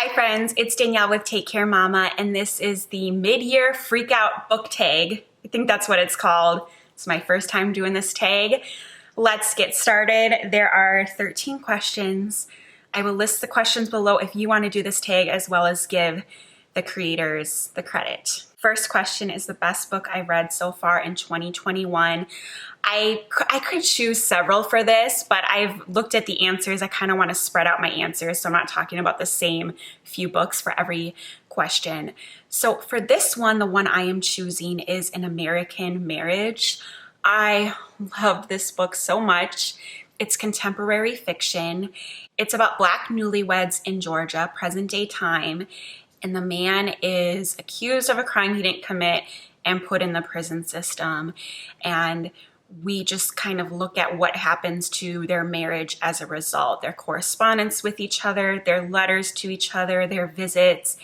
Hi friends, it's Danielle with Take Care Mama, and this is the mid-year Freakout book tag. I think that's what it's called. It's my first time doing this tag. Let's get started. There are 13 questions. I will list the questions below if you want to do this tag, as well as give the creators the credit. First question is the best book I read so far in 2021. I could choose several for this, but I've looked at the answers. I kind of want to spread out my answers, so I'm not talking about the same few books for every question. So for this one, the one I am choosing is An American Marriage. I love this book so much. It's contemporary fiction. It's about Black newlyweds in Georgia, present day time, and the man is accused of a crime he didn't commit and put in the prison system. And we just kind of look at what happens to their marriage as a result, their correspondence with each other, their letters to each other, their visits,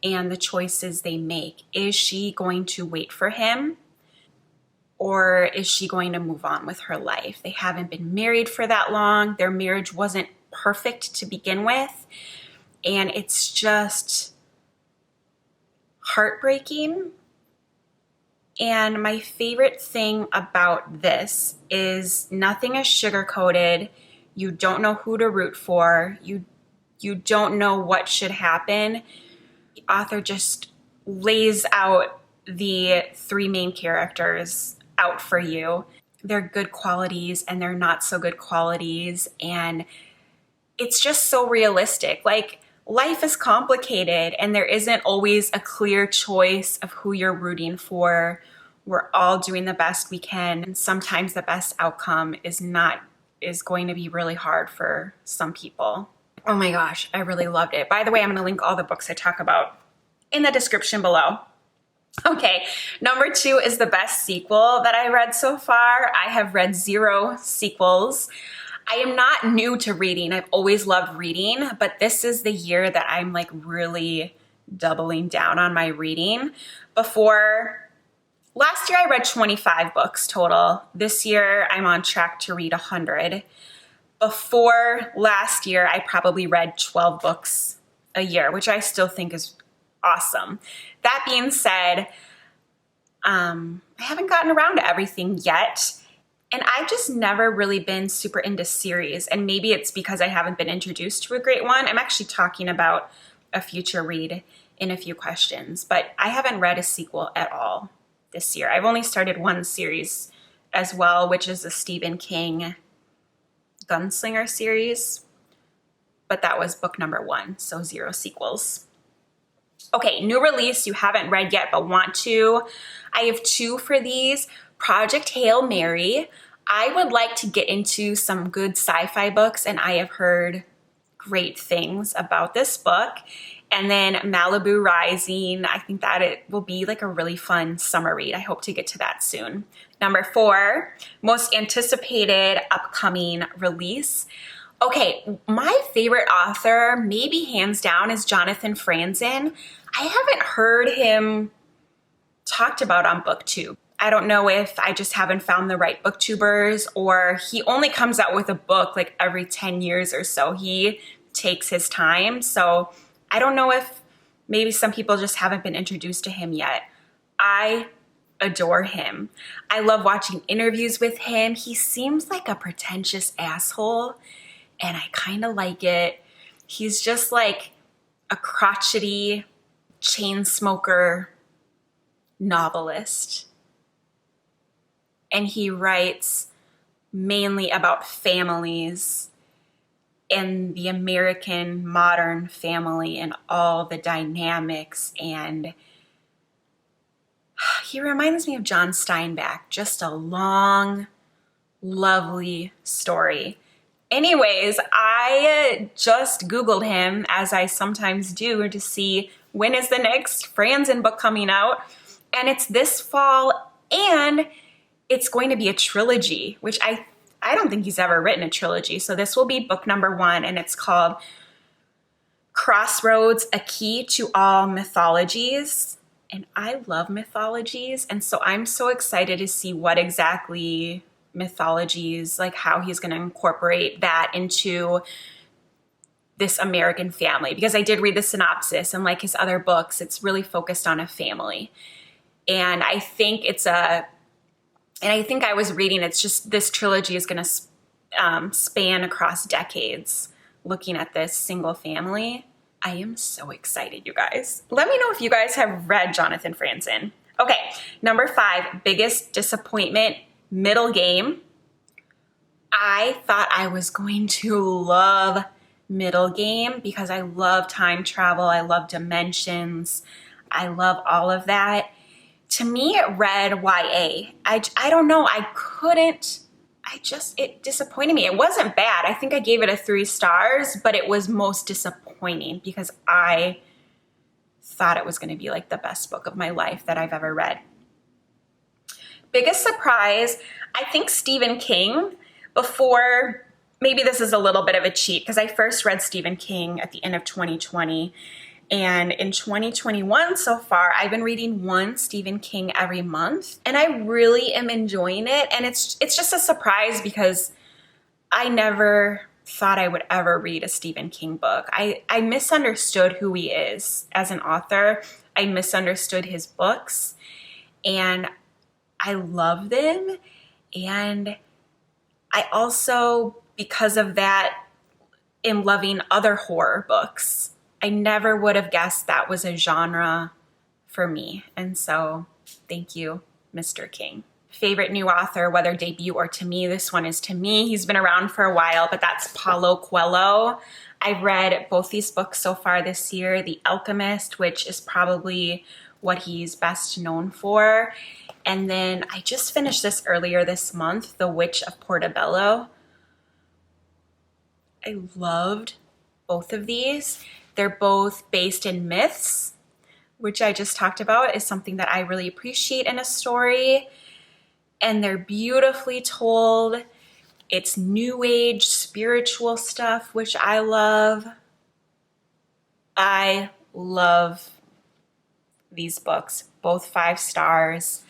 and the choices they make. Is she going to wait for him, or is she going to move on with her life? They haven't been married for that long. Their marriage wasn't perfect to begin with, and it's just heartbreaking. And my favorite thing about this is nothing is sugar-coated. You don't know who to root for. You don't know what should happen. The author just lays out the three main characters out for you. Their good qualities and their not so good qualities. And it's just so realistic. Like, life is complicated and there isn't always a clear choice of who you're rooting for. We're all doing the best we can, and sometimes the best outcome is going to be really hard for some people. Oh my gosh, I really loved it. By the way, I'm going to link all the books I talk about in the description below. Okay, number 2 is the best sequel that I read so far. I have read 0 sequels. I am not new to reading. I've always loved reading, but this is the year that I'm like really doubling down on my reading. Last year I read 25 books total. This year I'm on track to read 100. Before last year, I probably read 12 books a year, which I still think is awesome. That being said, I haven't gotten around to everything yet. And I've just never really been super into series, and maybe it's because I haven't been introduced to a great one. I'm actually talking about a future read in a few questions, but I haven't read a sequel at all this year. I've only started one series as well, which is the Stephen King Gunslinger series, but that was book number 1, so 0 sequels. Okay, new release you haven't read yet but want to. I have 2 for these. Project Hail Mary. I would like to get into some good sci-fi books, and I have heard great things about this book. And then Malibu Rising. I think that it will be like a really fun summer read. I hope to get to that soon. Number 4, most anticipated upcoming release. Okay, my favorite author, maybe hands down, is Jonathan Franzen. I haven't heard him talked about on BookTube. I don't know if I just haven't found the right booktubers, or he only comes out with a book like every 10 years or so. He takes his time. So I don't know if maybe some people just haven't been introduced to him yet. I adore him. I love watching interviews with him. He seems like a pretentious asshole, and I kind of like it. He's just like a crotchety chain smoker novelist. And he writes mainly about families and the American modern family and all the dynamics. And he reminds me of John Steinbeck, just a long, lovely story. Anyways, I just Googled him, as I sometimes do, to see when is the next Franzen book coming out. And it's this fall, and it's going to be a trilogy, which I don't think he's ever written a trilogy. So this will be book number 1, and it's called Crossroads, A Key to All Mythologies. And I love mythologies, and so I'm so excited to see what exactly mythologies, like how he's going to incorporate that into this American family, because I did read the synopsis, and like his other books, it's really focused on a family. And I think I was reading, it's just this trilogy is going to span across decades looking at this single family. I am so excited, you guys. Let me know if you guys have read Jonathan Franzen. Okay, number 5, biggest disappointment, Middlegame. I thought I was going to love Middlegame because I love time travel. I love dimensions. I love all of that. To me, it read YA. I don't know. It disappointed me. It wasn't bad. I think I gave it a 3 stars, but it was most disappointing because I thought it was going to be like the best book of my life that I've ever read. Biggest surprise, I think Stephen King. Before, maybe this is a little bit of a cheat because I first read Stephen King at the end of 2020. And in 2021 so far, I've been reading one Stephen King every month, and I really am enjoying it. And it's just a surprise because I never thought I would ever read a Stephen King book. I misunderstood who he is as an author. I misunderstood his books, and I love them. And I also, because of that, am loving other horror books. I never would have guessed that was a genre for me. And so thank you, Mr. King. Favorite new author, whether debut or to me, this one is to me. He's been around for a while, but that's Paulo Coelho. I've read both these books so far this year, The Alchemist, which is probably what he's best known for. And then I just finished this earlier this month, The Witch of Portobello. I loved both of these. They're both based in myths, which I just talked about is something that I really appreciate in a story. And they're beautifully told. It's new age spiritual stuff, which I love. I love these books, both 5 stars.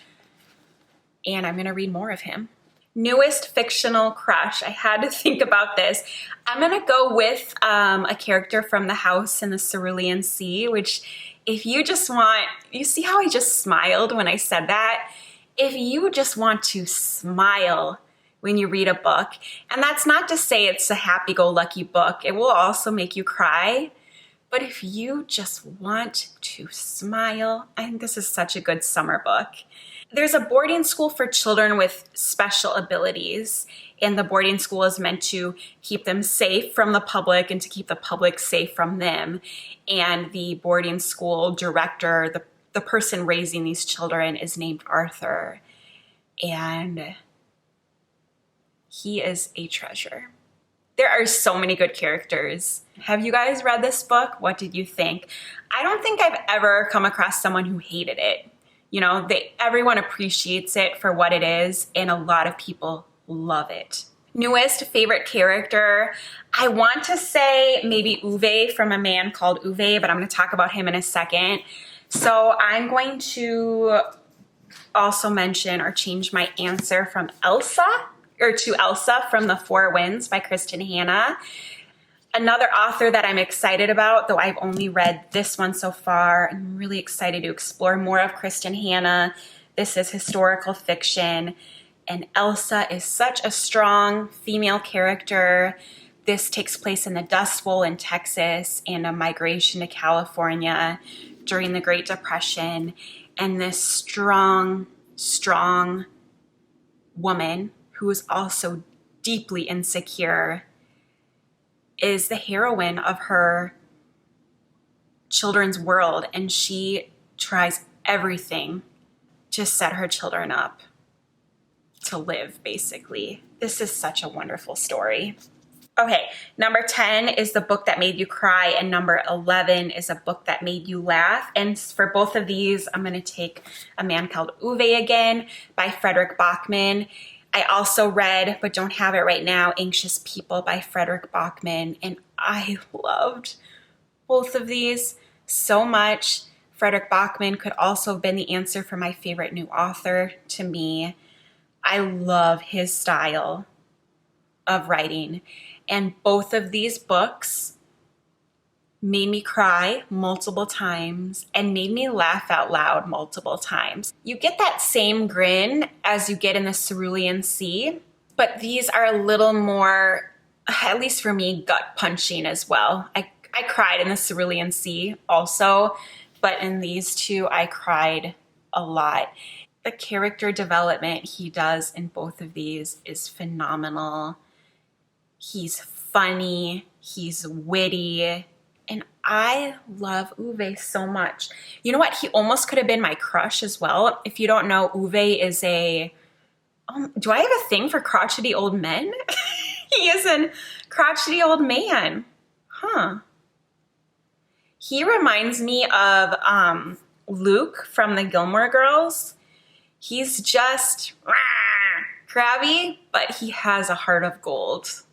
And I'm going to read more of him. Newest fictional crush. I had to think about this. I'm going to go with a character from the house in the Cerulean Sea, which if you just want, you see how I just smiled when I said that? If you just want to smile when you read a book, and that's not to say it's a happy-go-lucky book, it will also make you cry. But if you just want to smile, I think this is such a good summer book. There's a boarding school for children with special abilities, and the boarding school is meant to keep them safe from the public and to keep the public safe from them. And the boarding school director, the person raising these children, is named Arthur, and he is a treasure. There are so many good characters. Have you guys read this book? What did you think? I don't think I've ever come across someone who hated it. You know, everyone appreciates it for what it is, and a lot of people love it. Newest favorite character, I want to say maybe Uwe from A Man Called Uwe, but I'm going to talk about him in a second. So I'm going to also mention or change my answer from Elsa, or to Elsa from The Four Winds by Kristen Hanna. Another author that I'm excited about, though I've only read this one so far, I'm really excited to explore more of Kristen Hanna. This is historical fiction, and Elsa is such a strong female character. This takes place in the Dust Bowl in Texas and a migration to California during the Great Depression. And this strong, strong woman who is also deeply insecure is the heroine of her children's world, and she tries everything to set her children up to live, basically. This is such a wonderful story. Okay, number 10 is the book that made you cry, and number 11 is a book that made you laugh. And for both of these, I'm going to take A Man Called Uwe again by Frederick Bachman. I also read, but don't have it right now, Anxious People by Frederick Bachman, and I loved both of these so much. Frederick Bachman could also have been the answer for my favorite new author to me. I love his style of writing, and both of these books made me cry multiple times, and made me laugh out loud multiple times. You get that same grin as you get in the Cerulean Sea, but these are a little more, at least for me, gut punching as well. I cried in the Cerulean Sea also, but in these two, I cried a lot. The character development he does in both of these is phenomenal. He's funny, he's witty, and I love Uwe so much. You know what? He almost could have been my crush as well. If you don't know, Uwe is do I have a thing for crotchety old men? He is a crotchety old man. Huh. He reminds me of Luke from the Gilmore Girls. He's just crabby, but he has a heart of gold.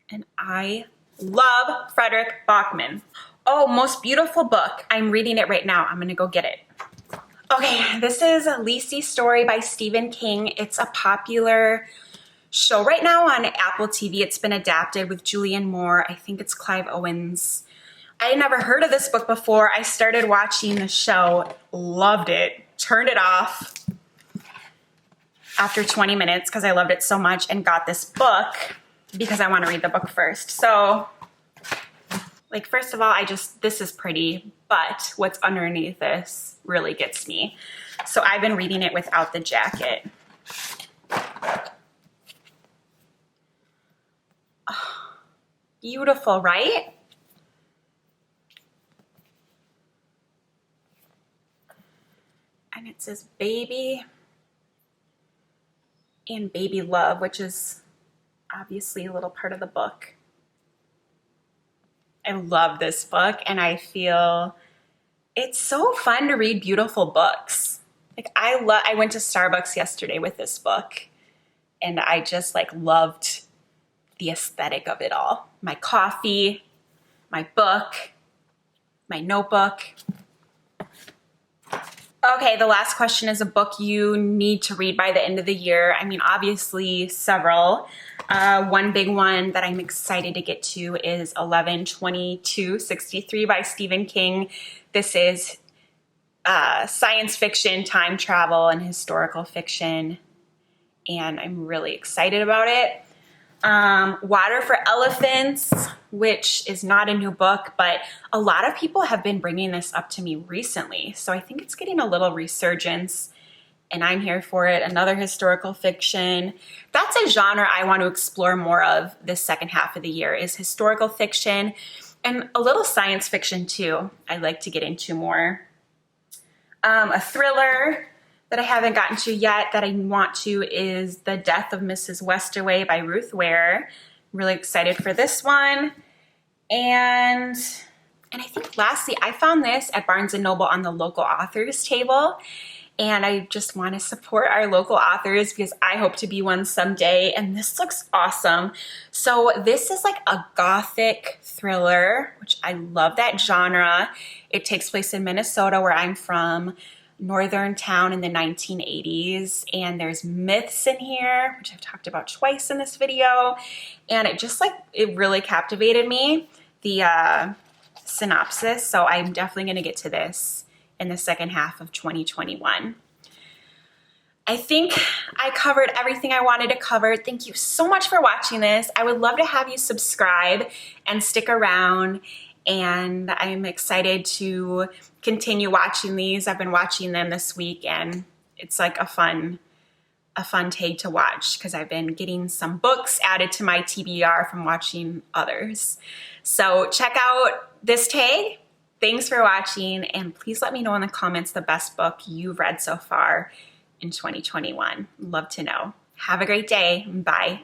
And I love Frederick Bachman. Oh, most beautiful book. I'm reading it right now. I'm gonna go get it. Okay, this is Lisey's story by Stephen King. It's a popular show right now on Apple TV. It's been adapted with Julianne Moore. I think it's Clive Owens. I had never heard of this book before. I started watching the show, loved it, turned it off after 20 minutes because I loved it so much, and got this book because I want to read the book first. So, like, first of all, this is pretty, but what's underneath this really gets me. So I've been reading it without the jacket. Oh, beautiful, right? And it says baby and baby love, which is obviously a little part of the book. I love this book, and I feel it's so fun to read beautiful books. Like, I went to Starbucks yesterday with this book, and I just loved the aesthetic of it all. My coffee, my book, my notebook. Okay, the last question is a book you need to read by the end of the year. I mean, obviously several. One big one that I'm excited to get to is 11/22/63 by Stephen King. This is science fiction, time travel, and historical fiction, and I'm really excited about it. Water for Elephants, which is not a new book, but a lot of people have been bringing this up to me recently. So I think it's getting a little resurgence, and I'm here for it. Another historical fiction. That's a genre I want to explore more of this second half of the year, is historical fiction and a little science fiction too. I'd like to get into more. A thriller that I haven't gotten to yet that I want to is The Death of Mrs. Westaway by Ruth Ware. I'm really excited for this one. And I think lastly, I found this at Barnes & Noble on the local authors table. And I just want to support our local authors because I hope to be one someday. And this looks awesome. So this is like a gothic thriller, which I love that genre. It takes place in Minnesota, where I'm from. Northern town in the 1980s, and there's myths in here, which I've talked about twice in this video, and it really captivated me, the synopsis. So I'm definitely going to get to this in the second half of 2021. I think I covered everything I wanted to cover. Thank you so much for watching this. I would love to have you subscribe and stick around, and I'm excited to continue watching these. I've been watching them this week, and it's like a fun tag to watch because I've been getting some books added to my TBR from watching others. So check out this tag. Thanks for watching, and please let me know in the comments the best book you've read so far in 2021. Love to know. Have a great day. Bye.